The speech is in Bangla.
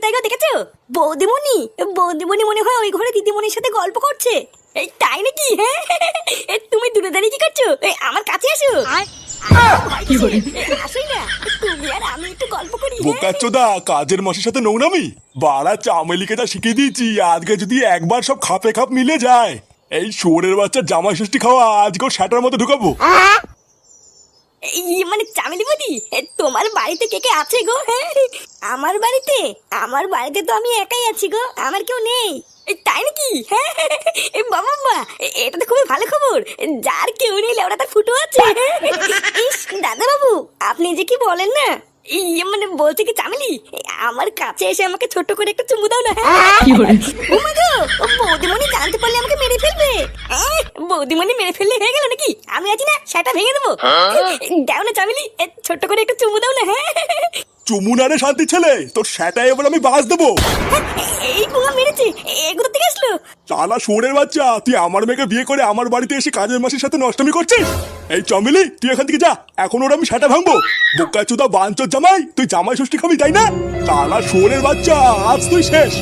তাই গো দেখেছো? বৌদিমণি বৌদিমণি মনে হয় ওই ঘরে দিদিমণির সাথে গল্প করছে। এই তাই নাকি? হ্যাঁ তুমি দূরে দাঁড়িয়ে কি করছো? আমার কাছে আসো। আসোই না, তুমি আর আমি একটু গল্প করি। বোকাচ্চোদা, কাজের মাসের সাথে নোংরামি বাড়া চামেলিকে যা শিখিয়ে দিয়েছি। আজকে যদি একবার সব খাপে খাপ মিলে যায়, এই শুয়োরের বাচ্চার জামাই ষষ্ঠী খাওয়া আজকে ওর শ্যাটার মধ্যে ঢুকাবো। মানে চামেলি বৌদি, তোমার বাড়িতে কে কে আছে গো? হ্যাঁ আমার বাড়িতে তো আমি একাই আছি গো, আমার কেউ নেই। তাই নাকি? হ্যাঁ বাবা বাবা, এটা তো খুবই ভালো খবর। যার কেউ নেই ওরা তার ফুটো আছে। ইস দাদা বাবু, আপনি যে কি বলেন না। মানে বলছে কি চামেলি, আমার কাছে এসে আমাকে ছোট করে একটা চুমু দাও না। বৌদিমণি জানতে পারলে আমাকে মেরে ফেলবে। বৌদিমণি মেরে ফেললে হয়ে গেল নাকি? আমি আছি না, সেটা ভেঙে দেবো। দাও না চামেলি, ছোট্ট করে একটু চুমু দাও না। হ্যাঁ চুমু না রে শান্তি ছেলে, তোর শ্যাটায় এবার আমি বাস দেবো। এই পোঙা মেরেছে, এগুলো থেকে আসলো। শালা শুয়োরের বাচ্চা, তুই আমার মেয়েকে বিয়ে করে আমার বাড়িতে এসে কাজের মাসের সাথে নষ্টমি করছিস। এই চামেলি, তুই এখান থেকে যা, এখন ওর আমি শ্যাটা ভাঙবো। বোকাচ্চোদা বাঞ্চোর জামাই, তুই জামাই ষষ্ঠী খাবি তাই না? শালা শুয়োরের বাচ্চা, আজ তুই শেষ।